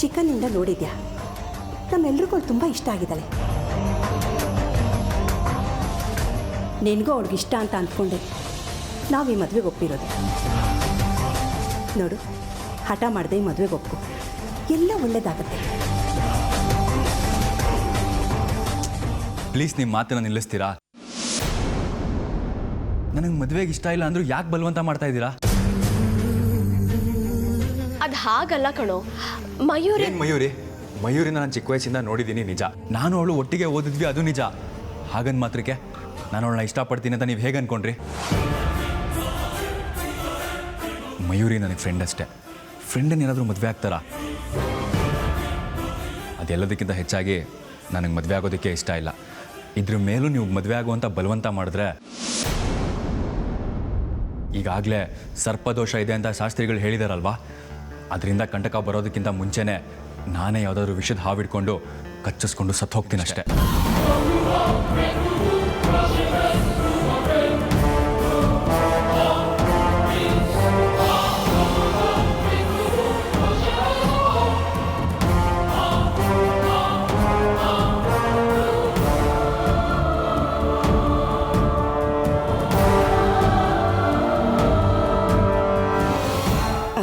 ಚಿಕ್ಕನಿಂದ ನೋಡಿದ್ಯಾ, ನಮ್ಮೆಲ್ರಿಗೂ ಅವಳು ತುಂಬ ಇಷ್ಟ ಆಗಿದ್ದಾಳೆ. ನಿನಗೂ ಅವಳಿಗೆ ಇಷ್ಟ ಅಂತ ಅಂದ್ಕೊಂಡೆ ನಾವು ಈ ಮದುವೆಗೆ ಒಪ್ಪಿರೋದು. ನೋಡು, ಹಠ ಮಾಡದೆ ಈ ಮದುವೆಗೆ ಒಪ್ಪು, ಎಲ್ಲ ಒಳ್ಳೇದಾಗತ್ತೆ. ಪ್ಲೀಸ್ ನಿಮ್ಮ ಮಾತನ್ನ ನಿಲ್ಲಿಸ್ತೀರಾ? ನನಗೆ ಮದುವೆಗೆ ಇಷ್ಟ ಇಲ್ಲ ಅಂದ್ರೂ ಯಾಕೆ ಬಲವಂತ ಮಾಡ್ತಾ ಇದ್ದೀರಾ? ಅದು ಹಾಗಲ್ಲ ಕಣೋ. ಮಯೂರಿನ ನಾನು ಚಿಕ್ಕ ವಯಸ್ಸಿಂದ ನೋಡಿದ್ದೀನಿ, ನಿಜ. ನಾನು ಅವಳು ಒಟ್ಟಿಗೆ ಓದಿದ್ವಿ, ಅದು ನಿಜ. ಹಾಗಂದ್ ಮಾತ್ರಕ್ಕೆ ನಾನು ಅವಳನ್ನ ಇಷ್ಟಪಡ್ತೀನಿ ಅಂತ ನೀವು ಹೇಗೆ ಅನ್ಕೊಂಡ್ರಿ? ಮಯೂರಿ ನನಗೆ ಫ್ರೆಂಡ್ ಅಷ್ಟೇ. ಫ್ರೆಂಡನ್ನು ಏನಾದರೂ ಮದುವೆ ಆಗ್ತಾರಾ? ಅದೆಲ್ಲದಕ್ಕಿಂತ ಹೆಚ್ಚಾಗಿ ನನಗೆ ಮದುವೆ ಆಗೋದಕ್ಕೆ ಇಷ್ಟ ಇಲ್ಲ. ಇದ್ರ ಮೇಲೂ ನೀವು ಮದುವೆ ಆಗುವಂಥ ಬಲವಂತ ಮಾಡಿದ್ರೆ, ಈಗಾಗಲೇ ಸರ್ಪದೋಷ ಇದೆ ಅಂತ ಶಾಸ್ತ್ರಿಗಳು ಹೇಳಿದಾರಲ್ವಾ, ಅದರಿಂದ ಕಂಟಕ ಬರೋದಕ್ಕಿಂತ ಮುಂಚೆನೇ ನಾನೇ ಯಾವುದಾದ್ರೂ ವಿಷದ ಹಾವಿಡ್ಕೊಂಡು ಕಚ್ಚಿಸ್ಕೊಂಡು ಸತ್ತು ಹೋಗ್ತೀನಿ ಅಷ್ಟೇ.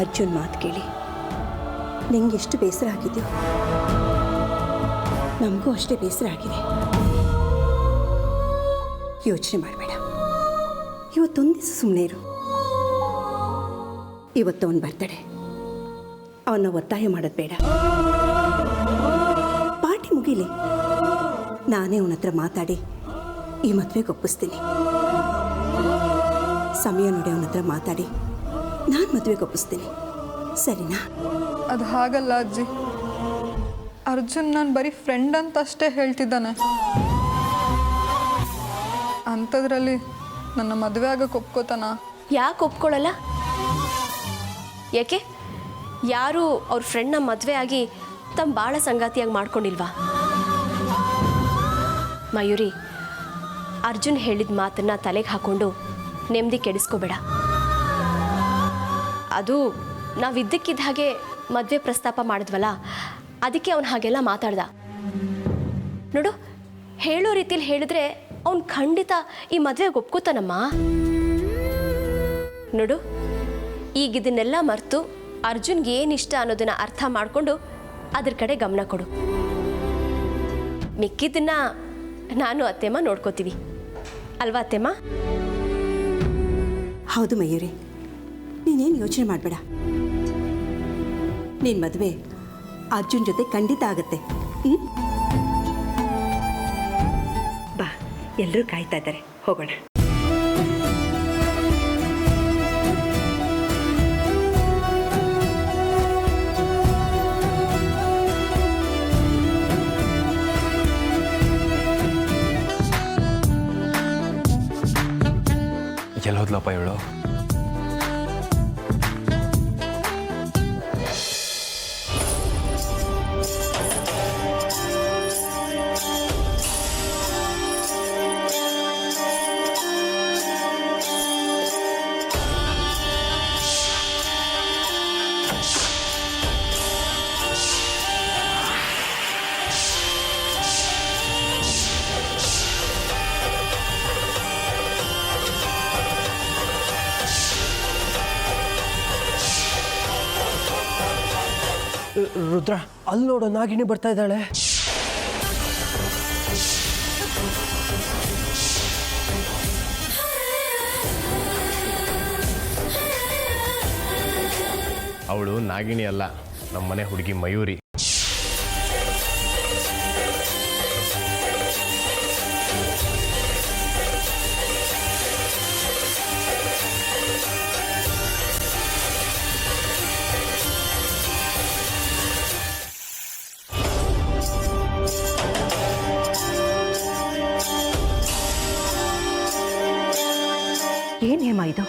ಅರ್ಜುನ್ ಮಾತು ಕೇಳಿ ನಿಂಗೆ ಎಷ್ಟು ಬೇಸರ ಆಗಿದೆಯೋ, ನಮಗೂ ಅಷ್ಟೇ ಬೇಸರ ಆಗಿದೆ. ಯೋಚನೆ ಮಾಡಬೇಡ, ಇವತ್ತೊಂದು ದಿವಸ ಸುಮ್ಮನೆ ಇರು. ಇವತ್ತು ಅವನು ಬರ್ತಡೆ, ಅವನ್ನ ಒತ್ತಾಯ ಮಾಡೋದು ಬೇಡ. ಪಾರ್ಟಿ ಮುಗೀಲಿ, ನಾನೇ ಅವನ ಹತ್ರ ಮಾತಾಡಿ ಈ ಮದುವೆಗೆ ಒಪ್ಪಿಸ್ತೀನಿ. ಸಮಯ ನೋಡಿ ಅವನ ಹತ್ರ ಮಾತಾಡಿ ನಾನು ಮದುವೆಗೆ ಒಪ್ಪಿಸ್ತೀನಿ, ಸರಿನಾ? ಅದು ಹಾಗಲ್ಲ ಅಜ್ಜಿ. ಅರ್ಜುನ್ ನಾನು ಬರೀ ಫ್ರೆಂಡ್ ಅಂತ ಅಷ್ಟೇ ಹೇಳ್ತಿದ್ದಾನೆ. ಅಂಥದ್ರಲ್ಲಿ ನನ್ನ ಮದುವೆ ಆಗಕ್ಕೆ ಒಪ್ಕೋತಾನ? ಯಾಕೆ ಒಪ್ಕೊಳ್ಳಲ್ಲ? ಯಾಕೆ ಯಾರು ಅವ್ರ ಫ್ರೆಂಡ್ನ ಮದುವೆ ಆಗಿ ತಮ್ಮ ಬಾಳ ಸಂಗಾತಿಯಾಗಿ ಮಾಡ್ಕೊಂಡಿಲ್ವಾ? ಮಯೂರಿ, ಅರ್ಜುನ್ ಹೇಳಿದ ಮಾತನ್ನ ತಲೆಗೆ ಹಾಕೊಂಡು ನೆಮ್ಮದಿ ಕೆಡಿಸ್ಕೋಬೇಡ. ಅದು ನಾವಿದ್ದಕ್ಕಿದ್ದ ಹಾಗೆ ಮದುವೆ ಪ್ರಸ್ತಾಪ ಮಾಡಿದ್ವಲ್ಲ, ಅದಕ್ಕೆ ಅವನು ಹಾಗೆಲ್ಲ ಮಾತಾಡ್ದ. ನೋಡು, ಹೇಳೋ ರೀತಿಯಲ್ಲಿ ಹೇಳಿದ್ರೆ ಅವನು ಖಂಡಿತ ಈ ಮದುವೆಗೆ ಒಪ್ಕೋತಾನಮ್ಮ. ನೋಡು, ಈಗ ಇದನ್ನೆಲ್ಲ ಮರೆತು ಅರ್ಜುನ್ಗೆ ಏನಿಷ್ಟ ಅನ್ನೋದನ್ನ ಅರ್ಥ ಮಾಡಿಕೊಂಡು ಅದ್ರ ಕಡೆ ಗಮನ ಕೊಡು. ಮಿಕ್ಕಿದ್ದನ್ನ ನಾನು ಅತ್ತೆಮ್ಮ ನೋಡ್ಕೋತೀವಿ ಅಲ್ವಾ ಅತ್ತೆಮ್ಮ? ಹೌದು ಮಯೂರಿ, ನೀನೇನು ಯೋಚನೆ ಮಾಡಬೇಡ. ನಿನ್ನ ಮದುವೆ ಅರ್ಜುನ್ ಜೊತೆ ಖಂಡಿತ ಆಗುತ್ತೆ. ಬಾ, ಎಲ್ಲರೂ ಕಾಯ್ತಾ ಇದ್ದಾರೆ, ಹೋಗೋಣ. ಎಲ್ಲೋದ್ಲಪ್ಪ ಇವಳು? ರುದ್ರ, ಅಲ್ಲಿ ನೋಡು, ನಾಗಿಣಿ ಬರ್ತಾ ಇದ್ದಾಳೆ. ಅವಳು ನಾಗಿಣಿ ಅಲ್ಲ, ನಮ್ಮನೆ ಹುಡುಗಿ ಮಯೂರಿ. ಏನು ಹೇಮ ಇದು,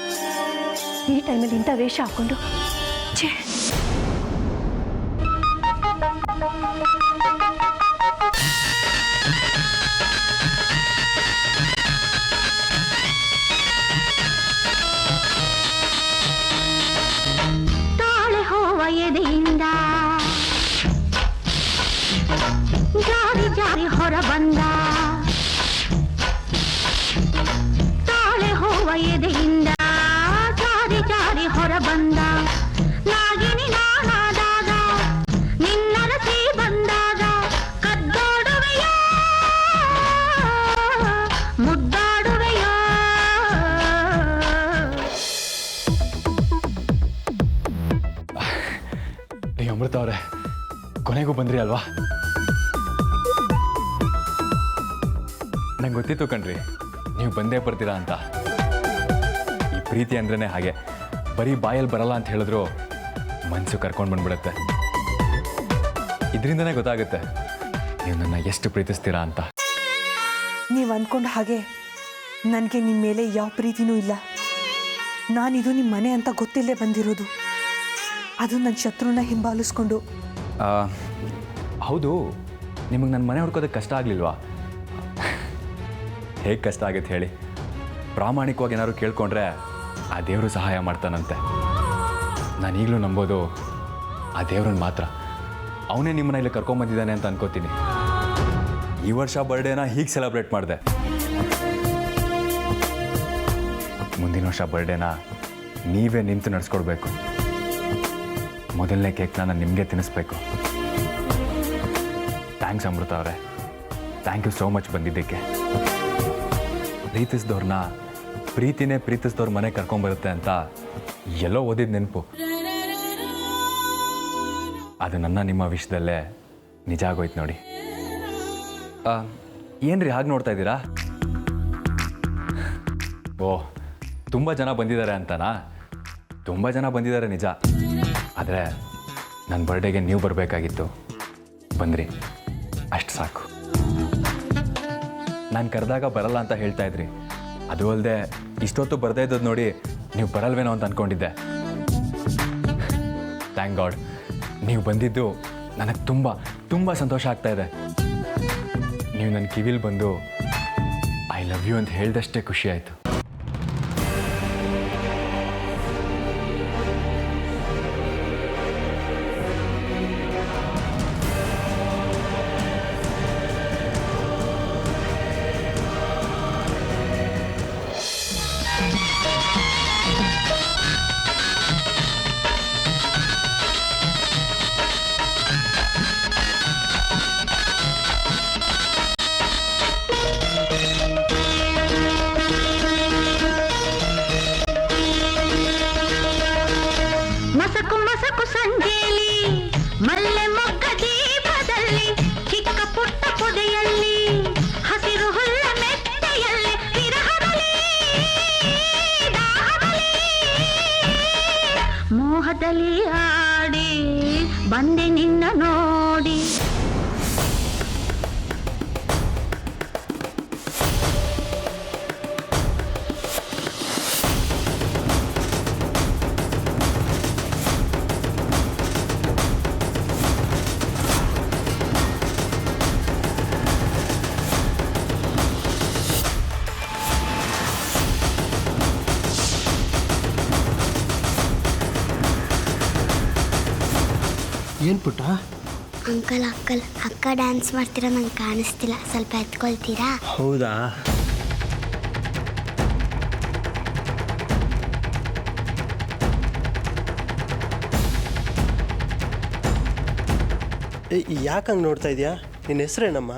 ಈ ಟೈಮಲ್ಲಿ ಇಂಥ ವೇಷ ಹಾಕ್ಕೊಂಡು? ಛೇ, ತಾಳೆ ಹೋವ ಎದೆಯಿಂದ ಕೊನೆಗೂ ಬಂದ್ರಿ ಅಲ್ವಾ? ನಂಗೆ ಗೊತ್ತಿತ್ತು ಕಣ್ರಿ ನೀವು ಬಂದೇ ಬರ್ತೀರಾ ಅಂತ. ಈ ಪ್ರೀತಿ ಅಂದ್ರೇ ಹಾಗೆ, ಬರೀ ಬಾಯಲ್ಲಿ ಬರಲ್ಲ ಅಂತ ಹೇಳಿದ್ರು ಮನಸ್ಸು ಕರ್ಕೊಂಡು ಬಂದ್ಬಿಡುತ್ತೆ. ಇದರಿಂದನೇ ಗೊತ್ತಾಗುತ್ತೆ ನೀವು ನನ್ನ ಎಷ್ಟು ಪ್ರೀತಿಸ್ತೀರಾ ಅಂತ. ನೀವು ಅಂದ್ಕೊಂಡ ಹಾಗೆ ನನಗೆ ನಿಮ್ಮ ಮೇಲೆ ಯಾವ ಪ್ರೀತಿನೂ ಇಲ್ಲ. ನಾನಿದು ನಿಮ್ಮ ಮನೆ ಅಂತ ಗೊತ್ತಿಲ್ಲೇ ಬಂದಿರೋದು, ಅದು ನನ್ನ ಶತ್ರುನ ಹಿಂಬಾಲಿಸ್ಕೊಂಡು. ಹೌದು, ನಿಮಗೆ ನನ್ನ ಮನೆ ಹುಡ್ಕೋದಕ್ಕೆ ಕಷ್ಟ ಆಗಲಿಲ್ವಾ? ಹೇಗೆ ಕಷ್ಟ ಆಗುತ್ತೆ ಹೇಳಿ? ಪ್ರಾಮಾಣಿಕವಾಗಿ ಏನಾದ್ರು ಕೇಳ್ಕೊಂಡ್ರೆ ಆ ದೇವರು ಸಹಾಯ ಮಾಡ್ತಾನಂತೆ. ನಾನು ಈಗಲೂ ನಂಬೋದು ಆ ದೇವ್ರನ್ನ ಮಾತ್ರ. ಅವನೇ ನಿಮ್ಮನ್ನ ಇಲ್ಲಿ ಕರ್ಕೊಂಬಂದಿದ್ದಾನೆ ಅಂತ ಅನ್ಕೋತೀನಿ. ಈ ವರ್ಷ ಬರ್ಡೇನ ಹೀಗೆ ಸೆಲೆಬ್ರೇಟ್ ಮಾಡಿದೆ. ಮುಂದಿನ ವರ್ಷ ಬರ್ಡೇನ ನೀವೇ ನಿಂತು ನಡೆಸ್ಕೊಡ್ಬೇಕು. ಮೊದಲನೇ ಕೇಕ್ನ ನಾನು ನಿಮಗೆ ತಿನ್ನಿಸ್ಬೇಕು. ಥ್ಯಾಂಕ್ಸ್ ಅಮೃತ ಅವರೇ, ಥ್ಯಾಂಕ್ ಯು ಸೋ ಮಚ್ ಬಂದಿದ್ದಕ್ಕೆ. ಪ್ರೀತಿಸಿದವ್ರನ್ನ ಪ್ರೀತಿನೇ ಪ್ರೀತಿಸಿದವ್ರ ಮನೆ ಕರ್ಕೊಂಬರುತ್ತೆ ಅಂತ ಎಲ್ಲೋ ಓದಿದ ನೆನಪು. ಅದು ನನ್ನ ನಿಮ್ಮ ವಿಷಯದಲ್ಲೇ ನಿಜ ಆಗೋಯ್ತು ನೋಡಿ. ಏನ್ರಿ ಹಾಗೆ ನೋಡ್ತಾ ಇದ್ದೀರಾ? ಓಹ್, ತುಂಬ ಜನ ಬಂದಿದ್ದಾರೆ ಅಂತನಾ? ತುಂಬ ಜನ ಬಂದಿದ್ದಾರೆ ನಿಜ. ಆದರೆ ನನ್ನ ಬರ್ಡೇಗೆ ನೀವು ಬರಬೇಕಾಗಿತ್ತು, ಬಂದ್ರಿ, ಅಷ್ಟು ಸಾಕು. ನಾನು ಕರೆದಾಗ ಬರಲ್ಲ ಅಂತ ಹೇಳ್ತಾ ಇದ್ರಿ. ಅದು ಅಲ್ಲದೆ ಇಷ್ಟೊತ್ತು ಬರ್ತಾ ಇದ್ದದ್ದು ನೋಡಿ ನೀವು ಬರಲ್ವೇನೋ ಅಂತ ಅಂದ್ಕೊಂಡಿದ್ದೆ. ಥ್ಯಾಂಕ್ ಗಾಡ್, ನೀವು ಬಂದಿದ್ದು ನನಗೆ ತುಂಬ ತುಂಬ ಸಂತೋಷ ಆಗ್ತಾ ಇದೆ. ನೀವು ನನ್ನ ಕಿವಿಲಿ ಬಂದು ಐ ಲವ್ ಯು ಅಂತ ಹೇಳಿದಷ್ಟೇ ಖುಷಿ ಆಯಿತು. ಮಸಕು ಮಸಕು ಸಂಜೆಯಲ್ಲಿ ಮಲ್ಲೆ ಮೊಗ್ಗ ದೀಪದಲ್ಲಿ ಚಿಕ್ಕ ಪುಟ್ಟ ಪೊದೆಯಲ್ಲಿ ಹಸಿರು ಹುಲ್ಲ ಮೆತ್ತೆಯಲ್ಲಿ ವಿರಹದಲ್ಲಿ ದಾಹದಲ್ಲಿ ಮೋಹದಲ್ಲಿ ಆಡಿ ಬಂದೆ ನಿನ್ನ ನೋಡಿ. ಏನು ಪುಟ್ಟ? ಅಂಕಲ್ ಅಕ್ಕ ಡ್ಯಾನ್ಸ್ ಮಾಡ್ತೀರಾ? ನಂಗೆ ಕಾಣಿಸ್ತಿಲ್ಲ, ಸ್ವಲ್ಪ ಎತ್ಕೊಳ್ತೀರಾ? ಹೌದಾ? ಯಾಕೆ ಹಂಗೆ ನೋಡ್ತಾ ಇದೆಯಾ? ನಿನ್ನ ಹೆಸರೇನಮ್ಮ?